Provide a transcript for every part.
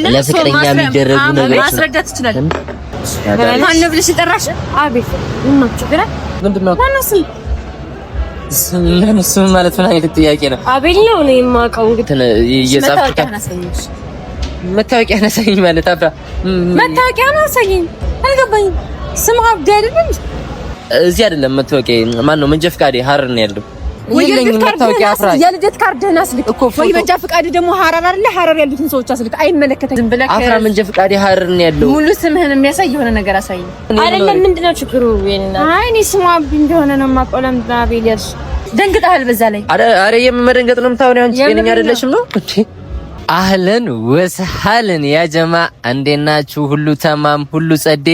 ለፍቅረኛ የሚደረጉ ነገሮች ማስረዳት ትችላለህ። ማን ነው ብለሽ ጠራሽ? አቤት ምንድነው? ስም ማለት ምን አይነት ጥያቄ ነው? አቤል ነው እኔ የማውቀው። እንግዲህ እየጻፍክ መታወቂያ ነሳኝ ማለት አብራ መታወቂያ ነው አሳየኝ። አልገባኝም። ስም አብዲ አይደለም። እዚህ አይደለም መታወቂያ። ማን ነው? መንጃ ፈቃዴ ሀረር ነው ያለው። የልደት ካርድህን አስልክ እኮ ወይ መንጃ ፈቃድ ደግሞ ሀረር አይደለ? ሀረር ያሉትን ሰዎች አስልክ። አይመለከተኝም ብለህ አፍራ መንጃ ፈቃድ ሀረር ነው ያለው። ሙሉ ስምህን የሚያሳይ የሆነ ነገር አሳይ። አይደለም ምንድነው ችግሩ? አይ እኔ ስሙ አብዲ እንደሆነ ነው የማውቀው። ለምን አቤል ያልሽ? ደንግጠሃል በዛ ላይ። አረ የምመደንገጥ ነው የምታወሪው አንቺ። ጤነኛ አይደለሽም ነው እንዴ? አህለን ወሰሃለን ያ ጀማ፣ እንዴት ናችሁ? ሁሉ ተማም፣ ሁሉ ጸዴ።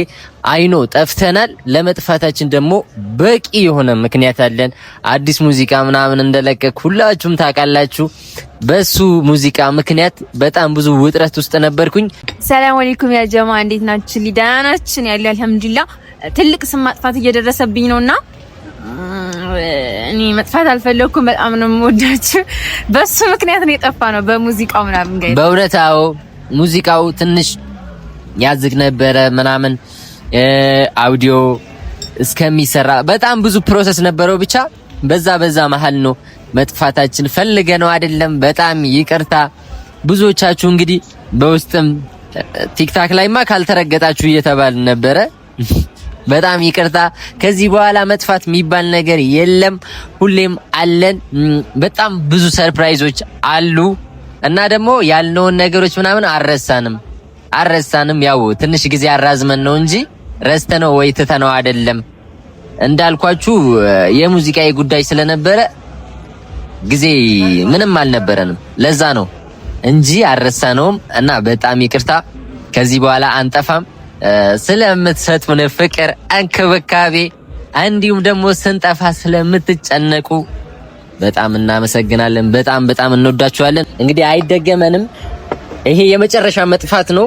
አይኖ ጠፍተናል። ለመጥፋታችን ደግሞ በቂ የሆነ ምክንያት አለን። አዲስ ሙዚቃ ምናምን እንደለቀቅ ሁላችሁም ታውቃላችሁ። በሱ ሙዚቃ ምክንያት በጣም ብዙ ውጥረት ውስጥ ነበርኩኝ። ሰላም አለይኩም ያ ጀማ፣ እንዴት ናችሁ? ሊዳናችን ያለ አልሐምዱሊላህ። ትልቅ ስም ማጥፋት እየደረሰብኝ ነውና እኔ መጥፋት አልፈለኩም። በጣም ነው የምወዳችሁ። በሱ ምክንያት ነው የጠፋ ነው በሙዚቃው ምናምን ጋር። በእውነታው ሙዚቃው ትንሽ ያዝግ ነበረ ምናምን አውዲዮ እስከሚሰራ በጣም ብዙ ፕሮሰስ ነበረው። ብቻ በዛ መሃል ነው መጥፋታችን። ፈልገነው አይደለም። በጣም ይቅርታ። ብዙዎቻችሁ እንግዲህ በውስጥም ቲክታክ ላይማ ካልተረገጣችሁ እየተባል ነበረ። በጣም ይቅርታ። ከዚህ በኋላ መጥፋት የሚባል ነገር የለም። ሁሌም አለን። በጣም ብዙ ሰርፕራይዞች አሉ እና ደግሞ ያልነውን ነገሮች ምናምን አረሳንም። ያው ትንሽ ጊዜ አራዝመን ነው እንጂ ረስተነው ወይ ትተነው አይደለም። እንዳልኳችሁ የሙዚቃዊ ጉዳይ ስለነበረ ጊዜ ምንም አልነበረንም። ለዛ ነው እንጂ አረሳነውም እና በጣም ይቅርታ። ከዚህ በኋላ አንጠፋም። ስለምትሰጡን ፍቅር፣ እንክብካቤ እንዲሁም ደግሞ ስንጠፋ ስለምትጨነቁ በጣም እናመሰግናለን። በጣም እንወዳችኋለን። እንግዲህ አይደገመንም። ይሄ የመጨረሻ መጥፋት ነው።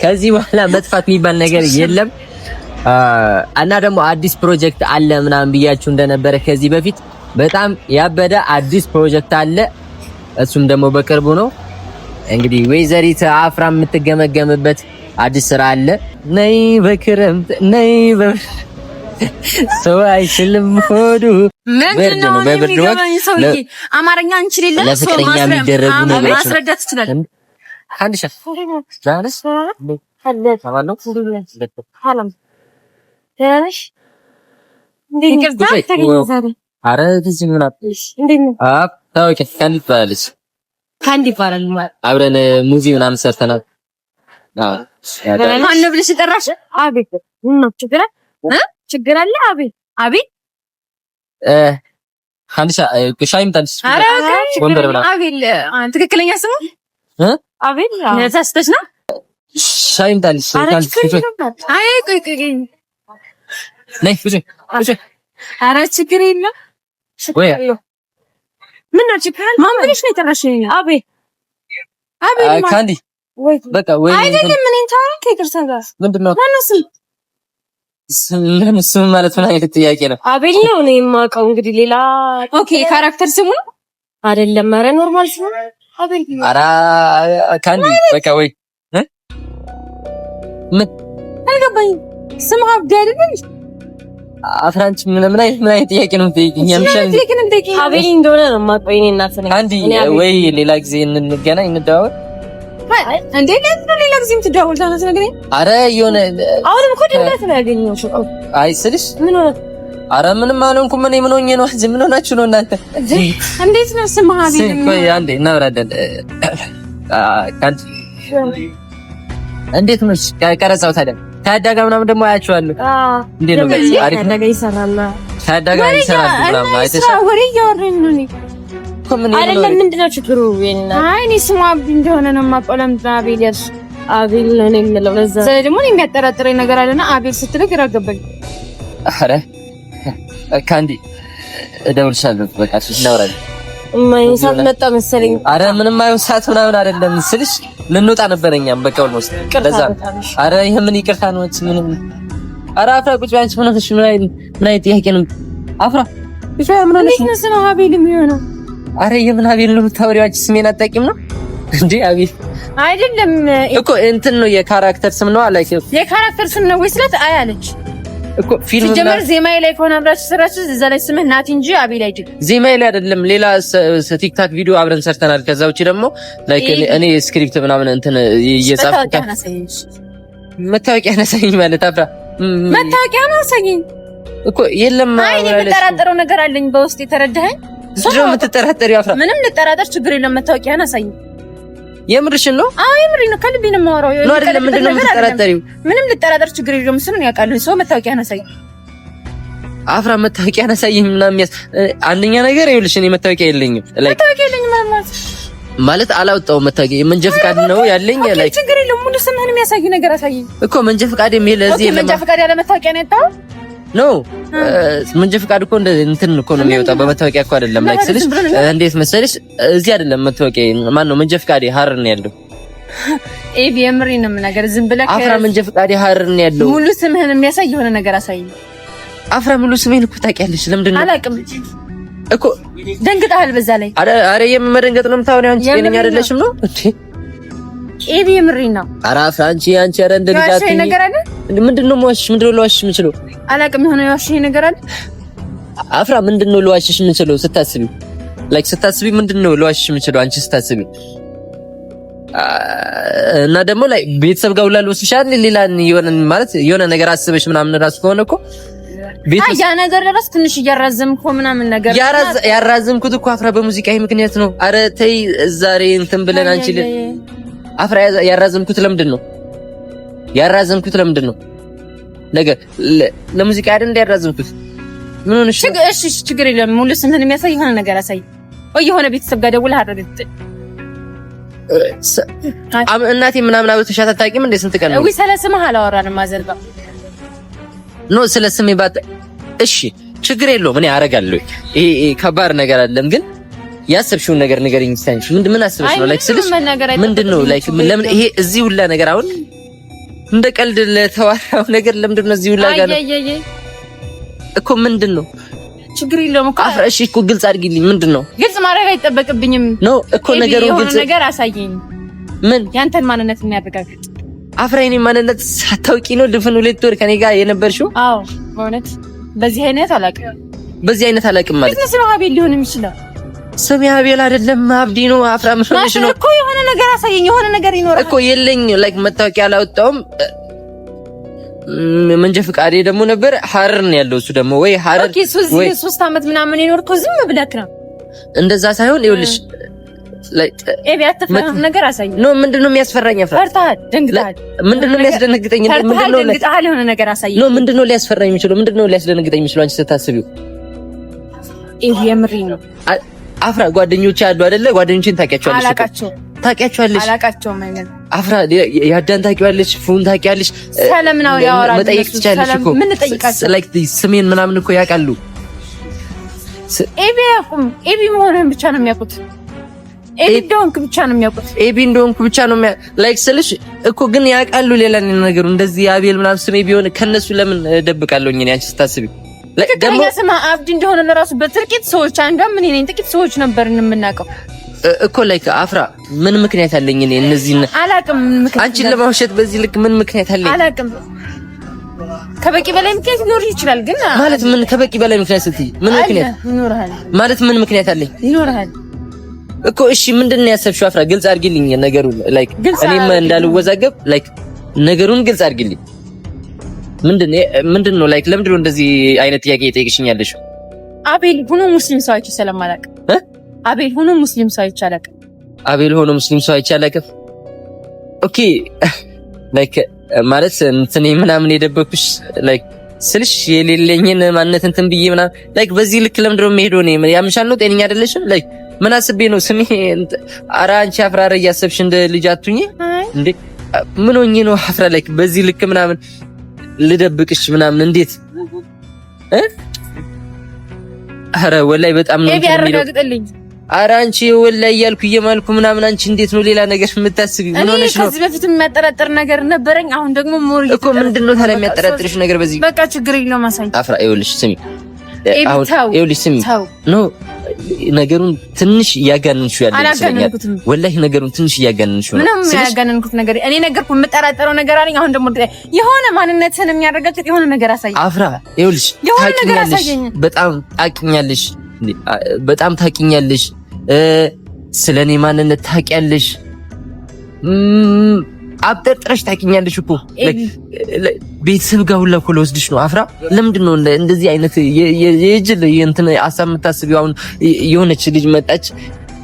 ከዚህ በኋላ መጥፋት የሚባል ነገር የለም እና ደግሞ አዲስ ፕሮጀክት አለ ምናምን ብያችሁ እንደነበረ ከዚህ በፊት በጣም ያበደ አዲስ ፕሮጀክት አለ። እሱም ደግሞ በቅርቡ ነው። እንግዲህ ወይዘሪት አፍራ የምትገመገምበት አዲስ ስራ አለ። ነይ በክረምት ነይ ሰው አይችልም ሆዱ ምንድነው? በብርድ ወቅት አማርኛ እንችላለን። ለፍቅረኛ የሚደረጉ ነገሮች ማስረዳት ትችላለህ። አንድ ሸፍ ዛንስ ታባለው ሰላም ታነሽ እንዴት ነው? አረ እዚህ ምን አጥሽ? እንዴት ነው? ታውቂ ካንዲ ይባላል ማለት አብረን ሙዚ ምናምን ሰርተናል። ማን ነው ብለሽ ጠራሽ? አቤት ነው ችግር አለ? አቤት አንድ ሻይም ታንስ ወንበር ብላ አቤል ትክክለኛ ስሙ አቤል ተሳስተሽ ነው። ሻይም ታንስ አይ ቆይ ነይ ፍጹ ኧረ ችግር የለም ወይ ምን ነው ችግር ማን ብለሽ ነው የጠራሽ? አቤል ካንዲ በቃ ወይ አይደለም። ምን እንታረክ ይቅርታ ጋር ምንድነው? ማነው ስም ማለት ምን አይነት ጥያቄ ነው? አቤል ነው እኔ የማውቀው። እንግዲህ ሌላ ኦኬ ካራክተር ስሙ ነው አይደለም። ኧረ ኖርማል ስሙ አቤል ነው። ኧረ ካንዲ በቃ ወይ ምን አልገባኝም። ስሙ አብዲ አይደለም። አፍራንች ምን አይነት ጥያቄ ነው? አቤል እንደሆነ ነው የማውቀው። እኔ እናት ነኝ። ካንዲ ወይ ሌላ ጊዜ እንገናኝ እንደዋወል እንዴ ለምን ሌላ ጊዜም ትደዋወልታለህ? ስለዚህ አረ የሆነ አሁንም እኮ ድንገት ነው ያገኘሁሽ እኮ። አይ ስልሽ ምን ሆነ? አረ ምንም አልሆንኩም። እኔ ምን ሆኜ ነው? ምን ሆናችሁ ነው እናንተ? እንዴት ነው ስምህ? አቤል ቆይ አንዴ እናወራለን። ካንቺ እንዴት ነው ቀረጻው ታዲያ? ታዳጋ ምናምን ደግሞ አያችኋለሁ። እንዴት ነው? አሪፍ ታዳጋ ይሰራል። ታዳጋ ይሰራል ምናምን አይተሻል? ወሬ እያወራኝ ነው እኔ አይደለም። ምንድነው ችግሩ? አይ እኔ ስሙ አብዲ እንደሆነ ነው የማውቀው። ለምን አቤል ያልሽ? አቤል ነው የምለው። ለዛ ደግሞ የሚያጠራጥረኝ ነገር አለና አቤል ስትል ግራ ገባኝ። አረ ካንዲ እደውልሻለሁ። በቃ እሺ እናወራለን። ማን ሰዓት መጣ መሰለኝ። አረ ምንም አይሆን ሰዓት ምናምን አይደለም ስልሽ ልንወጣ ነበር እኛም በቃ ኦልሞስት ለዛ። አረ ይሄ ምን ይቅርታ ነው ምንም። አረ አፍራ ቁጭ ባንቺ ምን ሆነሽ? ምን አይነት ጥያቄ ነው? አፍራ ቁጭ ባንቺ ምን ሆነሽ? እንዴት ነው አቤል የሚሆነው? አረ የምን አቤል ነው የምታወሪው? አንቺ ስሜን አታውቂም ነው እንዴ? አቤል አይደለም እኮ እንትን ነው የካራክተር ስም ነው አላይክ የካራክተር ስም ነው ወይስ ለት አያለች እኮ ፊልም ጀመር ዜማዬ ላይ ከሆነ አብራችሁ ሰራችሁ እዛ ላይ ስምህ ናቲ እንጂ አቤል አይደለም። ዜማዬ ላይ አይደለም ሌላ ቲክታክ ቪዲዮ አብረን ሰርተናል። ከዛ ውጪ ደግሞ ላይክ እኔ ስክሪፕት ምናምን እንትን እየጻፍኩ መታወቂያ ነሳኝ ማለት አፍራ መታወቂያ ነሳኝ እኮ የለም ማለት ነው። የምጠራጠረው ነገር አለኝ በውስጥ የተረዳኸኝ ምንድነው የምትጠራጠሪው? አፍራ ምንም ልጠራጠር ችግር የለም። መታወቂያ ነሳኝ የምርሽን ነው? አዎ የምሬን ነው። ከልቤ ነው የማወራው። ነው አይደለም? ምንድነው የምትጠራጠሪው? ምንም ልጠራጠር ችግር የለም። እሱን ያውቃል። ሰው መታወቂያ ነሳኝ አፍራ መታወቂያ ነሳኝ ምናምን አንደኛ ነገር ይኸውልሽ እኔ መታወቂያ የለኝም ማለት አላወጣሁም። መታወቂያ መንጃ ፈቃድ ነው ያለኝ። ላይ ችግር የለም። ሙሉ ስምህን የሚያሳይ ነገር አሳየኝ እኮ መንጃ ፈቃድ የሚል እዚህ የለም። መንጃ ፈቃድ ያለ መታወቂያ ነው የወጣው ነው መንጃ ፈቃድ እኮ እንትን እኮ ነው የሚወጣው በመታወቂያ እኮ አይደለም። ላይክ ስልሽ እንዴት መሰለሽ እዚህ አይደለም መታወቂያ ማን ነው መንጃ ፈቃድ ሀረር ነው ያለው። ኤቪ የምሬን ነው ነገር ዝም ብለህ አፍራ መንጃ ፈቃድ ሀረር ነው ያለው። ሙሉ ስምህን የሚያሳይ የሆነ ነገር አሳየኝ። አፍራ ሙሉ ስሜን እኮ ታውቂያለሽ። ለምንድን ነው አላውቅም እኮ ደንግጠሃል። በዛ ላይ አረ የምመደንገጥ ነው የምታወሪው አንቺ ጤነኛ አይደለሽም ነው እንዴ? ኤቪ የምሬን ነው። አረ አፍራ አንቺ አረ እንደ ልጅ አትይ ነገር አለ። ምንድነው ልዋሽሽ? ምንድነው ልዋሽሽ የምችለው? አላውቅም የሆነ ልዋሽሽ ነገር አለ። አፍራ ምንድነው ልዋሽሽ የምችለው? ስታስቢ ላይክ ስታስቢ ምንድነው ልዋሽሽ የምችለው አንቺ ስታስቢ? እና ደግሞ ላይ ቤተሰብ ጋር ውላል ወስሻል ሌላ የሆነ ነገር አስበሽ ምናምን ራስ ከሆነ እኮ ያ ነገር ራስ ትንሽ እያራዘምኩ ምናምን ነገር ያራዘምኩት እኮ አፍራ በሙዚቃዊ ምክንያት ነው። አረ ተይ ዛሬ እንትን ብለን አንቺ አፍራ ያራዘምኩት ለምንድን ነው ነገር ለሙዚቃ አይደል ያራዘምኩት? ምን ሆነሽ? እሺ ችግር የለም። ሙሉ ስምህን የሚያሳይ የሆነ ነገር አሳይ ወይ የሆነ ቤተሰብ ጋር ደውለህ አድርገህ እናቴ ምናምን አውጥተሻት አታውቂም እንዴ? ስንት ቀን ነው? ወይ ስለ ስምህ አላወራንም ማዘርባ ኖ ስለ ስሜ ባት እሺ ችግር የለውም እኔ አረጋለሁ። ይሄ ከባድ ነገር አይደለም ግን ያሰብሽውን ነገር ንገሪኝ እስኪ። ምን አስበሽ ነው ላይክ ስልሽ ምንድነው ላይክ ለምን ይሄ እዚህ ሁላ ነገር አሁን እንደ ቀልድ ለተዋራው ነገር ለምንድነው እዚህ ሁላ ጋር እኮ ምንድነው? ችግር የለውም እኮ አፍራ እሺ እኮ ግልጽ አድርጊልኝ። ምንድነው? ግልጽ ማድረግ አይጠበቅብኝም ነው እኮ ነገሩን ግልጽ ነገር አሳየኝ። ምን ያንተን ማንነት የሚያረጋግጥ አፍራ የኔ ማንነት ሳታውቂ ነው ድፍን 2 ወር ከኔ ጋር የነበርሽው? አዎ በእውነት በዚህ አይነት አላውቅም ማለት ነው። ስለ አቤል ሊሆን የሚችለው ስሜ አቤል አይደለም አብዲ ነው። አፍራ ምን ሆነሽ ነው እኮ የሆነ ነገር አሳየኝ። የሆነ ነገር ይኖራል እኮ የለኝ ላይክ መታወቂያ አላወጣሁም። መንጃ ፈቃዴ ደግሞ ነበር ሀረር ነው ያለው። እሱ ደግሞ ወይ ሀረር ወይ 3 አመት ምናምን የኖርኩ ዝም ብለክ ነው። እንደዛ ሳይሆን ይኸውልሽ ላይክ ኤቢ አትፈራም ነገር አሳየኝ። ነው ምንድነው የሚያስፈራኝ? አፍራ ፈርታል፣ ደንግጣል። ምንድነው የሚያስደነግጠኝ? ምንድነው ደንግጣል? የሆነ ነገር አሳየኝ። ነው ምንድነው ሊያስፈራኝ የሚችለው? ምንድነው ሊያስደነግጠኝ የሚችለው አንቺ ስታስቢው? ኤቢ የምሬን ነው። አፍራ ጓደኞቼ አሉ አይደለ? ጓደኞቼን ታውቂያቸዋለሽ? ታውቂያቸዋለሽ? አላውቃቸውም ማለት አፍራ ያዳን ታውቂዋለሽ? ፉን ታውቂያለሽ? ሰለምናው ያወራል። መጠየቅ ትችያለሽ እኮ ምን ጠይቃቸው? ላይክ ስሜን ምናምን እኮ ያውቃሉ። ኤቢ ያቁም። ኤቢ መሆኑን ብቻ ነው የሚያውቁት። ኤቢ እንደሆንክ ብቻ ነው የሚያውቁት። ኤቢ እንደሆንክ ብቻ ነው ላይክ ስልሽ እኮ ግን ያውቃሉ ሌላ ነገሩ። እንደዚህ አቤል ምናምን ስሜ ቢሆን ከነሱ ለምን ደብቃለሁ? እኔ አንቺ ስታስቢ ደግሞ ስማ አብዲ እንደሆነ ለራሱ በጥቂት ሰዎች አንዷም ምን ነኝ ጥቂት ሰዎች ነበርን የምናውቀው እኮ ላይክ አፍራ ምን ምክንያት አለኝ እኔ እነዚህን አላውቅም። ምክንያት አንቺን ለማውሸት በዚህ ልክ ምን ምክንያት አለኝ? አላውቅም። ከበቂ በላይ ምክንያት ሊኖር ይችላል ግን ማለት ምን ከበቂ በላይ ምክንያት ስትይ ምን ምክንያት ይኖርሃል ማለት ምን ምክንያት አለኝ? ይኖርሃል እኮ እሺ ምንድነው ያሰብሽው? አፍራ ግልጽ አድርጊልኝ ነገሩን ላይክ እኔም እንዳልወዛገብ ላይክ ነገሩን ግልጽ አድርጊልኝ። ምንድነው ላይክ ለምንድነው እንደዚህ አይነት ጥያቄ ጠይቅሽኛለሽ? አቤል ሆኖ ሙስሊም ሰው አይቼ ስለማላውቅ አቤል ሆኖ ሙስሊም ሰው አይቼ አላውቅም። አቤል ሆኖ ሙስሊም ሰው አይቼ አላውቅም። ኦኬ ላይክ ማለት እንትኔ ምናምን የደበኩሽ ላይክ ስልሽ የሌለኝን ማንነት እንትን ብዬ ምናምን ላይክ በዚህ ልክ ለምንድነው የምሄደው? ነው ያምሻል ነው ጤነኛ አይደለሽም? ላይክ ምን አስቤ ነው ስሜ? ኧረ አንቺ አፍራረ እያሰብሽ እንደ ልጅ አትሁኚ እንዴ! ምን ሆኜ ነው አፍራ ላይክ በዚህ ልክ ምናምን ልደብቅሽ ምናምን እንዴት? ኧረ ወላይ በጣም ነው የሚያረጋግጥልኝ። ኧረ አንቺ ወላይ እያልኩ እየማልኩ ምናምን አንቺ እንዴት ነው ሌላ ነገር የምታስቢው? ምን ሆነሽ ነው? ከዚህ በፊት የሚያጠራጥር ነገር ነበረኝ። አሁን ደግሞ ሞር እኮ ምንድነው ታዲያ የሚያጠራጥርሽ ነገር? በዚህ በቃ ችግር የለውም አሳኝ። አፍራ ይኸውልሽ ስሚ፣ አሁን ይኸውልሽ ስሚ ኖ ነገሩን ትንሽ እያጋነንሽው ያለ ይመስለኛል። ወላሂ ነገሩን ትንሽ እያጋነንሽው ነው። ምንም ያጋነንኩት ነገር እኔ ነገርኩ የምጠራጠረው ነገር አለኝ። አሁን ደግሞ የሆነ ማንነትን የሚያረጋግጥ የሆነ ነገር አሳይ። አፍራ ይኸውልሽ፣ በጣም ታውቂኛለሽ፣ ስለኔ ማንነት ታውቂያለሽ፣ አብጠርጥረሽ ታውቂኛለሽ እኮ ቤተሰብ ጋር ሁላ እኮ ለወስድሽ ነው። አፍራ ለምንድን ነው እንደዚህ አይነት የጅል እንትን ሀሳብ የምታስቢው? አሁን የሆነች ልጅ መጣች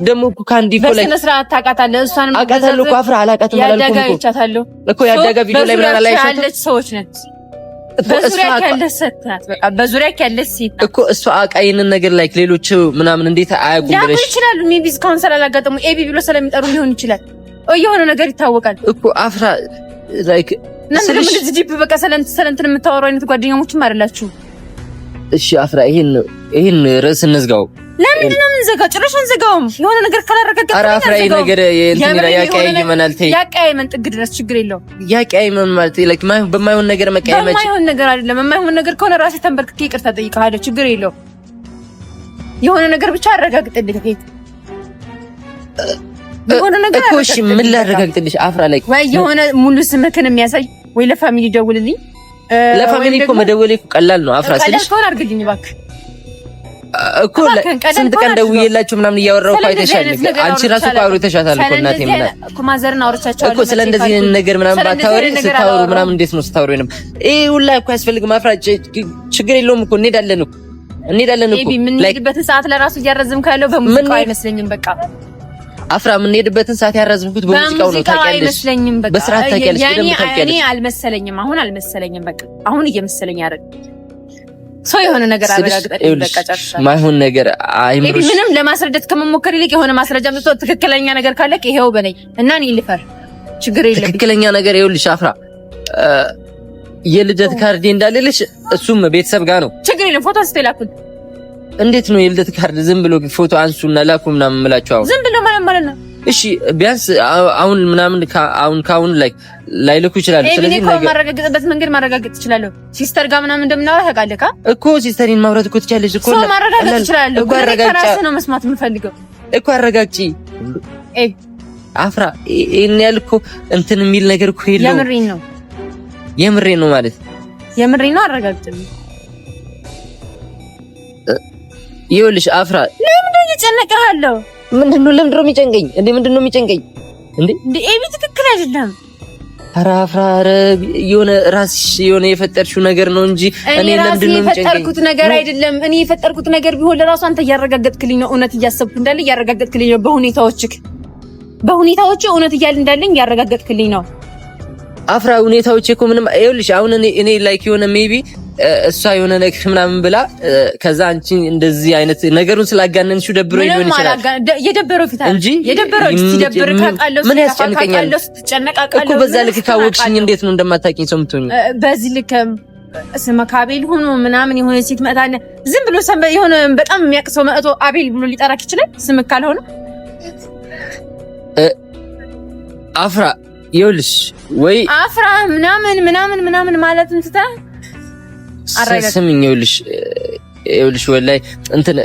ደግሞ እኮ ካንዲ እኮ ላይ በስነ ስርዓት ታውቃታለሁ። እሷንም አውቃታለሁ እኮ አፍራ አላውቃትም አላልኩም እኮ ያዳጋ ቪዲዮ ላይ ምናምን ላይ ያለች ሰዎች ነች። በዙሪያ ያለች ሴት ናት። በቃ በዙሪያ ያለች ሴት ናት እኮ እሷ አቃይንን ነገር ላይ ሌሎች ምናምን እንዴት አያውቁም ብለሽ ይችላል። ሜቢ እስካሁን ስላላጋጠሙ ኤቢ ብሎ ስለሚጠሩ ሊሆን ይችላል። የሆነ ነገር ይታወቃል እኮ አፍራ ላይክ ስለምን እንደዚህ ዲፕ በቃ ሰለንትን የምታወራው አይነት ጓደኛሞችም አይደላችሁ። እሺ አፍራ ይሄን ርዕስ እንዝጋው። ለምንድን ነው የምንዘጋው? ጭራሽ አንዘጋውም። የሆነ ነገር ካላረጋገጥን ኧረ አፍራ ይሄ ነገር እንትን ያቀያይመናል። ያቀያይመን ጥግ ድረስ ችግር የለውም። ያቀያይመን ማለት ላይክ በማይሆን ነገር መቀያየም በማይሆን ነገር አይደለም። የማይሆን ነገር ከሆነ ራሴ ተንበርክኬ ይቅርታ ጠይቃለሁ። ችግር የለውም። የሆነ ነገር ብቻ አረጋግጥልኝ ከቤት የሆነ ነገር እኮ እሺ ምን ላረጋግጥልሽ አፍራ ላይ ወይ የሆነ ሙሉ ስምክን የሚያሳይ ወይ ለፋሚሊ ደውልልኝ። ለፋሚሊ እኮ መደወል እኮ ቀላል ነው አፍራ ስልሽ ቀላል ከሆነ አድርግልኝ እባክህ እኮ ስንት ቀን ደውዬላችሁ ምናምን እያወራሁ እኮ አይተሻል። አንቺ ራሱ እኮ አውርተሻታል እኮ እናቴ ምናምን እኮ ማዘርን አውርቻቸዋለሁ እኮ ስለ እንደዚህ ነገር ምናምን ባታወሪ ስታወሩ ምናምን እንዴት ነው ስታወሩ ነው? ይሄ ሁላ እኮ ያስፈልግም አፍራ ችግር የለውም እኮ እንሄዳለን እኮ የምንሄድበትን ሰዓት ለራሱ እያረዝም ካለው በሙዚቃው አይመስለኝም በቃ አፍራ የምንሄድበትን ሰዓት ያረዝምኩት በሙዚቃው ነው። ታውቂያለሽ በስርዓት ታውቂያለሽ። እኔ አልመሰለኝም በቃ አሁን እየመሰለኝ አይደል ሰው የሆነ ነገር አረጋግጠልኝ በቃ ጨርሻ ማይሆን ነገር አይምሩሽ ምንም ለማስረዳት ከመሞከር ይልቅ የሆነ ማስረጃ መስጠት ትክክለኛ ነገር ካለ ይሄው በለኝ እና እኔ ልፈር ችግር የለም። ትክክለኛ ነገር ይኸውልሽ አፍራ የልደት ካርድ እንዳለልሽ እሱም ቤተሰብ ጋር ነው። ችግር የለም። ፎቶ አስተላልኩት። እንዴት ነው የልደት ካርድ ዝም ብሎ ፎቶ አንሱና ላኩ ምናምን የምላችሁ? ዝም ብሎ ማለት ነው። እሺ ቢያንስ አሁን ምናምን ካሁን ላይልኩ ይችላል። ስለዚህ ነገር ማረጋገጥበት መንገድ ማረጋገጥ ይችላል። ሲስተር ጋር ምናምን እንደምናወራ ታውቃለህ እኮ ሲስተሪን ማውራት እኮ ትችላለሽ እኮ ሰው ማረጋገጥ ይችላል እኮ ከራስህ ነው መስማት የምፈልገው እኮ አረጋግጪ አፍራ ይሄን ያልኩ እንትን የሚል ነገር እኮ የለውም። የምሬን ነው ማለት የምሬን ነው። አረጋግጥልኝ ይኸውልሽ አፍራ ለምንድን ነው የጨነቀሃለው? ምንድነው ለምንድነው የሚጨንቀኝ እንዴ? ምንድነው የሚጨንቀኝ እንዴ? ኤቢ ትክክል አይደለም። ኧረ አፍራ የሆነ ራስሽ የሆነ የፈጠርሽው ነገር ነው እንጂ እኔ ለምንድነው የሚጨንቀኝ? የፈጠርኩት ነገር አይደለም። እኔ የፈጠርኩት ነገር ቢሆን ለራሱ አንተ እያረጋገጥክልኝ ነው። እውነት እያሰብኩ እንዳለ እያረጋገጥክልኝ ነው። በሁኔታዎች እውነት እያለ እንዳለኝ እያረጋገጥክልኝ ነው። አፍራ ሁኔታዎች እኮ ምንም ይኸውልሽ አሁን እኔ ላይክ የሆነ ሜቢ እሷ የሆነ ነገር ምናምን ብላ ከዛ አንቺ እንደዚህ አይነት ነገሩን ስላጋነንሽው ደብሮኝ ሊሆን ይችላል። የደበረው ፊት እንጂ የደበረው ሲደብር ካቃለው ምን ያስጨንቀኛል እኮ በዛ ልክ ካወቅሽኝ እንዴት ነው እንደማታውቂኝ ሰው የምትሆኚ? በዚህ ልክ ስመ አቤል ሆኖ ምናምን የሆነ ሴት መጣነ ዝም ብሎ የሆነ በጣም የሚያቅሰው መጥቶ አቤል ብሎ ሊጠራክ ይችላል። ስምክ ካልሆነ አፍራ ይኸውልሽ ወይ አፍራ ምናምን ማለት እንትታ ስምኝ ይኸውልሽ ወላሂ እንትን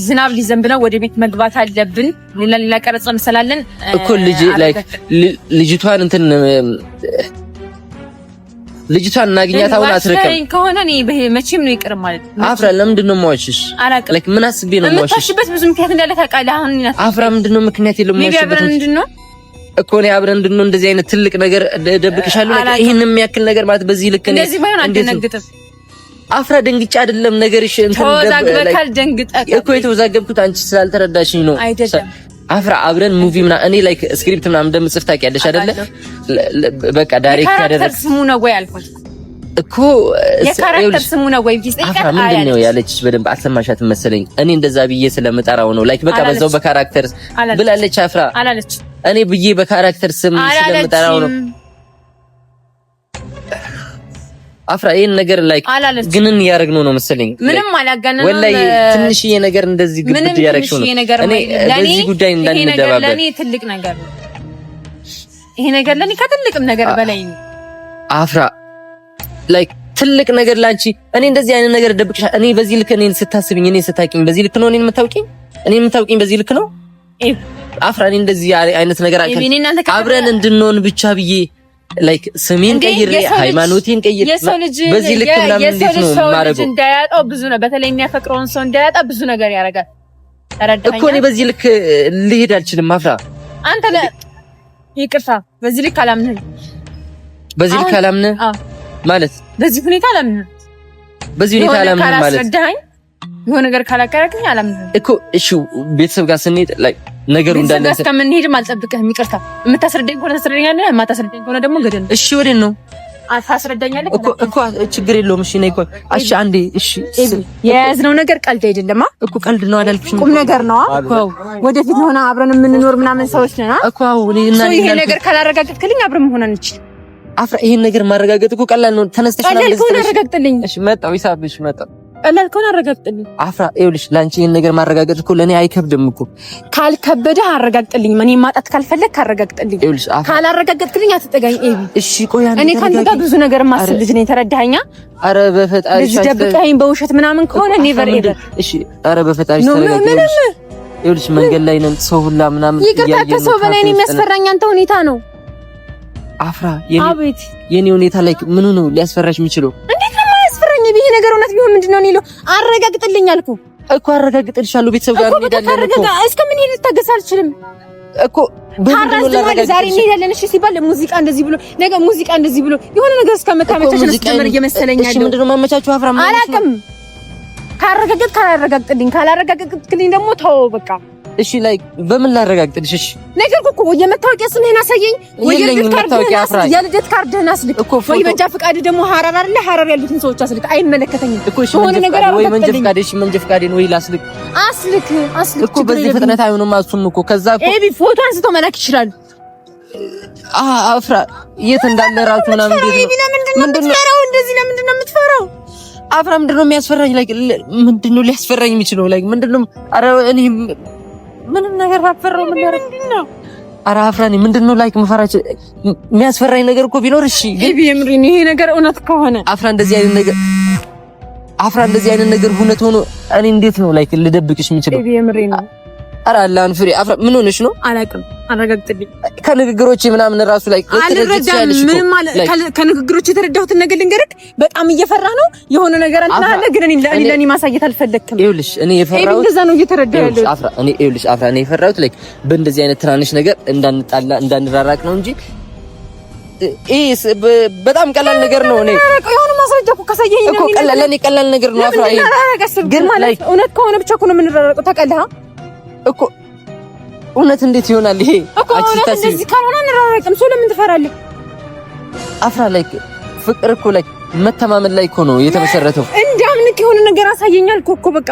ዝናብ ሊዘንብ ነው። ወደ ቤት መግባት አለብን። ሌላ ቀረጻ እንሰላለን እኮ ልጅቷን እንትን ልጅቷን እናገኛት አሁን አትረከም ከሆነ እኔ መቼም ነው ይቅር ማለት ነው። አፍራ ለምንድን ነው የማዋሽሽ? ላይክ ምን አስቤ ነው የማዋሽሽ? ብዙ ምክንያት እንዳለ ታውቃለህ። አሁን አፍራ ምንድን ነው ምክንያት የለም የማዋሽበት ምንድን ነው እኮ ነው አብረን እንድንሆን እንደዚህ አይነት ትልቅ ነገር ደብቅሻለሁ። ይሄን የሚያክል ነገር ማለት በዚህ ልክ ነው እንደዚህ ባይሆን አንደነግጥም። አፍራ ደንግጬ አይደለም ነገርሽ እንትን ተወዛግበካል። ደንግጠህ እኮ የተወዛገብኩት አንቺ ስላልተረዳሽኝ ነው አይደለም። አፍራ አብረን ሙቪ ምናምን እኔ ላይክ ስክሪፕት ምናምን እንደምጽፍ ታውቂያለሽ አይደለ? በቃ ዳይሬክት ያደረግሽ ስሙ ነው ወይ አልኩት እኮ የካራክተር ስሙ ነው ወይ ቢስ አፍራ ምንድን ነው ያለችሽ? በደንብ አልሰማሻትም መሰለኝ። እኔ እንደዛ ብዬ ስለምጠራው ነው ላይክ በቃ በዛው በካራክተር ብላለች አፍራ አላለች። እኔ ብዬ በካራክተር ስም ስለምጠራው ነው አፍራ ይሄን ነገር ላይክ ግንን ያረግነው ነው መሰለኝ። ምንም አላጋነነው ወላሂ ትንሽዬ ነገር እንደዚህ ግብድ ያረግሽው ነው። እኔ በዚህ ጉዳይ እንዳንደባበል ለኔ ትልቅ ነገር ነው ይሄ ነገር ለኔ ከትልቅም ነገር በላይ ነው አፍራ ላይክ ትልቅ ነገር ላንቺ እኔ እንደዚህ አይነት ነገር ደብቅሽ እኔ በዚህ ልክ እኔን ስታስብኝ እኔን ስታቂኝ በዚህ ልክ ነው እኔን የምታውቂኝ በዚህ ልክ ነው አፍራ እኔ እንደዚህ አይነት ነገር አብረን እንድንሆን ብቻ ብዬ ላይክ ስሜን ቀይሬ ሃይማኖቴን ቀይሬ በዚህ ልክ ምናምን እንዴት ነው ማረገው እንዳያጣው ብዙ ነው በተለይ የሚያፈቅረውን ሰው እንዳያጣ ብዙ ነገር ያደርጋል ተረዳኸኝ እኮ እኔ በዚህ ልክ ልሄድ አልችልም አፍራ አንተ ይቅርታ በዚህ ልክ አላምንህ ማለት በዚህ ሁኔታ አላምንህ ማለት የሆነ ነገር ካላከራከኝ አላምንህ እኮ እሺ ቤተሰብ ጋር ስንሄድ ላይ ነገሩ እንዳለ እስከምንሄድም አልጠብቅህም ይቅርታ የምታስረዳኝ ከሆነ ታስረዳኛለህ የማታስረዳኝ ከሆነ ደግሞ ገደል እሺ ወዴት ነው ታስረዳኛለህ እኮ ችግር የለውም እሺ ነይ እሺ አንዴ እሺ የያዝነው ነገር ቀልድ አይደለም እኮ ቀልድ ነው አላልኩሽም ቁም ነገር ነው እኮ ወደፊት ሆነ አብረን የምንኖር ምናምን ሰዎች ነን እኮ እኔና ይሄ ነገር ካላረጋገጥክልኝ አብረን መሆን አንችልም አፍራ ይሄን ነገር ማረጋገጥ እኮ ቀላል ነው ተነስተሽ ማለት ነው አረጋግጥልኝ እሺ መጣው ይሳብሽ መጣው ቀላል ከሆነ አረጋግጥልኝ አፍራ ይኸውልሽ ላንቺ ይሄን ነገር ማረጋገጥ እኮ ለኔ አይከብድም እኮ ካልከበደህ አረጋግጥልኝ እኔ ማጣት ካልፈለክ አረጋግጥልኝ ይኸውልሽ ካላረጋገጥክልኝ አትጠጋኝ እሺ ቆይ እኔ ካንተ ጋር ብዙ ነገር ማስል ልጅ ነኝ ተረዳኸኛ አረ በፈጣሪ ደብቀኸኝ በውሸት ምናምን ከሆነ ኔቨር ኤቨር እሺ አረ በፈጣሪ ተረጋግጥልኝ ይኸውልሽ መንገድ ላይ ነን ሰው ሁላ ምናምን ይቅርታ ከሰው በላይ ነው የሚያስፈራኝ አንተ ሁኔታ ነው አፍራ የኔ ሁኔታ ላይ ምን ነው ሊያስፈራሽ የሚችለው እንዴት ነው የማያስፈራኝ ይሄ ነገር እውነት ቢሆን ምንድነው እኔ አረጋግጥልኝ አልኩ እኮ አረጋግጥልሻለሁ ቤተሰብ ጋር እንሄዳለን እኮ እስከ ምን ሄድ ልታገስ አልችልም እኮ በምንድነው ላረጋግጥ ዛሬ እንሄዳለን እሺ ሲባል ሙዚቃ እንደዚህ ብሎ ነገ ሙዚቃ እንደዚህ ብሎ የሆነ ነገር እስከመታመቻቸት ነው ጀመር እየመሰለኝ ያለው እሺ ምንድነው ማመቻቹ አፍራ አላውቅም ካላረጋግጥልኝ ደግሞ ተው በቃ እሺ ላይ በምን ላረጋግጥልሽ እሺ ነገር እኮ የመታወቂያ ስምህን አሳየኝ ወይ የልደት ካርድህን አስልክ ወይ መንጃ ፈቃድ ደግሞ ሐረር አይደለ ሐረር ያሉትን ሰዎች አስልክ አይመለከተኝም ሆነ ነገር ወይ መንጃ ፈቃድን ወይ አስልክ እኮ በዚህ ፍጥነት አይሆንም እሱም እኮ ከዛ እኮ ኤቢ ፎቶ አንስቶ መላክ ይችላል አፍራ የት እንዳለ ራሱ ምናምን ምንድነው እንደዚህ ለምንድነው የምትፈራው አፍራ ምንድነው የሚያስፈራኝ ላይ ምንድነው ሊያስፈራኝ የሚችለው ላይ ምንድነው አረ እኔ ምንም ነገር ባፈራው ምንድነው አረ አፍራኒ ምንድነው ላይክ መፈራች የሚያስፈራኝ ነገር እኮ ቢኖር እሺ ኤቢ የምሪን ይሄ ነገር እውነት ከሆነ አፍራ እንደዚህ አይነት ነገር እውነት ሆኖ እኔ እንዴት ነው ላይክ ልደብቅሽ የምችለው ኤቢ የምሪን አረ አላን ፍሪ አፍራ ምን ሆነሽ ነው አላውቅም አረጋግጥልኝ ከንግግሮቼ ምናምን ራሱ ላይ ምንም ማለት ከንግግሮቼ የተረዳሁትን ነገር ልንገርክ በጣም እየፈራህ ነው የሆነ ነገር እንትና አለ ግን ለኔ ማሳየት አልፈለክም ይኸውልሽ እኔ የፈራሁት እንደዛ ነው እየተረዳሁ ያለው አፍራ እኔ የፈራሁት ላይክ በእንደዚህ አይነት ትናንሽ ነገር እንዳንጣላ እንዳንራራቅ ነው እንጂ በጣም ቀላል ነገር ነው እኔ የሆነ ማስረጃ እኮ ካሳየኝ እኮ ለኔ ቀላል ነገር ነው አፍራ ግን ማለት እውነት ከሆነ ብቻ እኮ ነው የምንራራቀው ታውቃለህ እኮ እውነት እንዴት ይሆናል ይሄ እንደዚህ ካልሆነ እንራራቅም ሰው ለምን ትፈራለህ አፍራ ላይ ፍቅር እኮ ላይ መተማመን ላይ እኮ ነው የተመሰረተው እንዳምንክ የሆነ ነገር አሳየኛል እኮ በቃ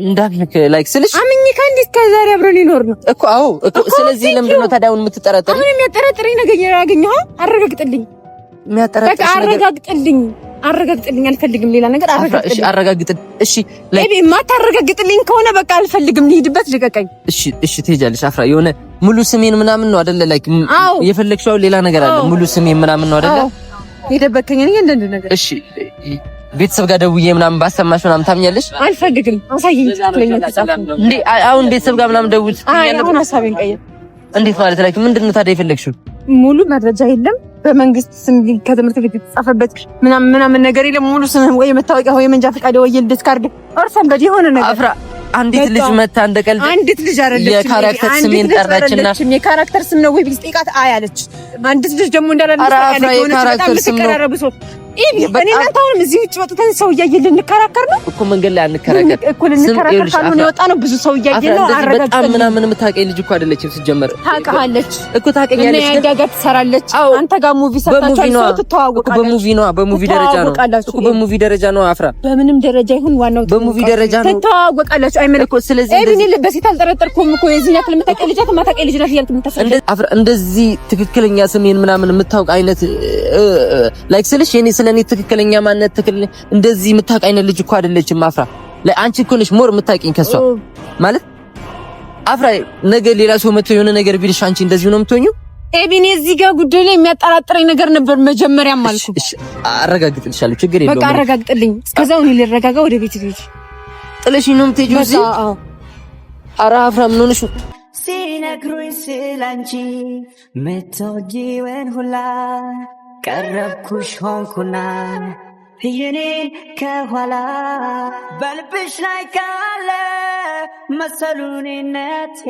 እንዳምንክ ላይክ ስልሽ አምኜ ከእንዴት ከዛሬ አብረን ሊኖር ነው እኮ አዎ እኮ ስለዚህ ለምንድን ነው ታዲያ አሁን የምትጠራጠሪ አሁን የሚያጠራጥረኝ ነገር ያገኘኸው አረጋግጥልኝ አረጋግጥልኝ አልፈልግም ሌላ ነገር አረጋግጥልኝ እሺ ለይ ማታረጋግጥልኝ ከሆነ በቃ አልፈልግም ልሂድበት ልቀቀኝ እሺ ትሄጃለሽ አፍራ የሆነ ሙሉ ስሜን ምናምን ነው አይደለ ላይክ የፈለግሽው ሌላ ነገር አለ ሙሉ ስሜን ምናምን ነው አይደለ የደበከኝ አንዳንድ ነገር እሺ ቤተሰብ ጋር ደውዬ ምናምን ባሰማሽ ምናምን ታምኛለሽ አልፈልግም አሳየኝ እንዴ አሁን ቤተሰብ ጋር ምናምን ደውል አሁን ሀሳቤን ቀይር እንዴት ማለት ላይክ ምንድነው ታዲያ የፈለግሽው ሙሉ መረጃ የለም በመንግስት ስም ከትምህርት ቤት የተጻፈበት ምናምን ነገር የለም ሙሉ ስም ወይ መታወቂያ ወይ መንጃ ፈቃድ ወይ የልደት ካርድ ኦርሰን በዲ ሆነ ነገር አፍራ አንዲት ልጅ መታ እንደቀልድ አንዲት ልጅ አይደለች የካራክተር ስሜን ጠራችና የካራክተር ስም ነው ወይ ቢል ጠይቃት አያለች አንዲት ልጅ ደግሞ እንዳላለች የካራክተር ስም ነው እኔ እናንተ አሁንም እዚህ ውጭ ወጥተን ሰው እያየን ልንከራከር ነው እኮ መንገድ ላይ አንከራከር እኮ ልንከራከር ካልሆነ የወጣ ነው ብዙ ሰው እያየን ነው አረጋግጥ በጣም ምናምን የምታውቀኝ ልጅ እኮ አይደለችም ሲጀመር ታውቃለች እኮ ታውቀኛለች እና ያጋጋ ትሰራለች አንተ ጋር ሙቪ ሰርታችሁ ሰው ትተዋወቃለች በሙቪ ደረጃ ነው እኮ በሙቪ ደረጃ ነው አፍራ በምንም ደረጃ ይሁን ዋናው በሙቪ ደረጃ ነው ትተዋወቃላችሁ አይመለከው ስለዚህ እኔ ልበሲት አልጠረጠርኩም እኮ የዚህ ያክል የምታውቀኝ ልጅ አትማታውቀኝ ልጅ ናት እያልክ የምታስረዳ አፍራ እንደዚህ ትክክለኛ ስሜን ምናምን የምታውቅ አይነት ላይክ ስልሽ የኔ ስለኔ ትክክለኛ ማንነት ትክክለኛ እንደዚህ የምታውቅ አይነት ልጅ እኮ አይደለችም አፍራ ላይ አንቺ እኮ ነሽ ሞር የምታውቂኝ ከሷ ማለት አፍራ ነገ ሌላ ሰው መጥቶ የሆነ ነገር ቢልሽ አንቺ እንደዚህ ነው የምትሆኚው ኤቢኔ እዚህ ጋር ጉዳይ ላይ የሚያጠራጥረኝ ነገር ነበር መጀመሪያም አልኩ። እሺ አረጋግጥልሻለሁ፣ ችግር የለውም። በቃ አረጋግጥልኝ። እስከዛው እኔ ልረጋጋ፣ ወደ ቤት ልሂድ። ጥለሽኝ ነው የምትሄጂው እዚህ? ኧረ አፍራም ምን ሆነሽ ነው? ሲነግሩኝ ስላንቺ ምትወጂውን ሁላ ቀረብኩሽ ሆንኩና የኔ ከኋላ በልብሽ ላይ ካለ መሰሉኔነቴ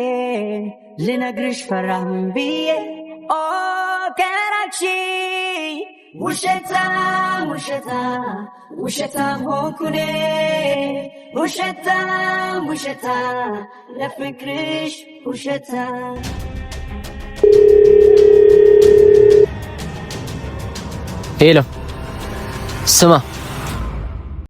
ልነግርሽ ፈራም ብዬ ኦ ከራክሺ ውሸታም ውሸታም ውሸታም ሆንኩኔ ውሸታም ውሸታም ለፍቅርሽ ውሸታም ሄሎ ስማ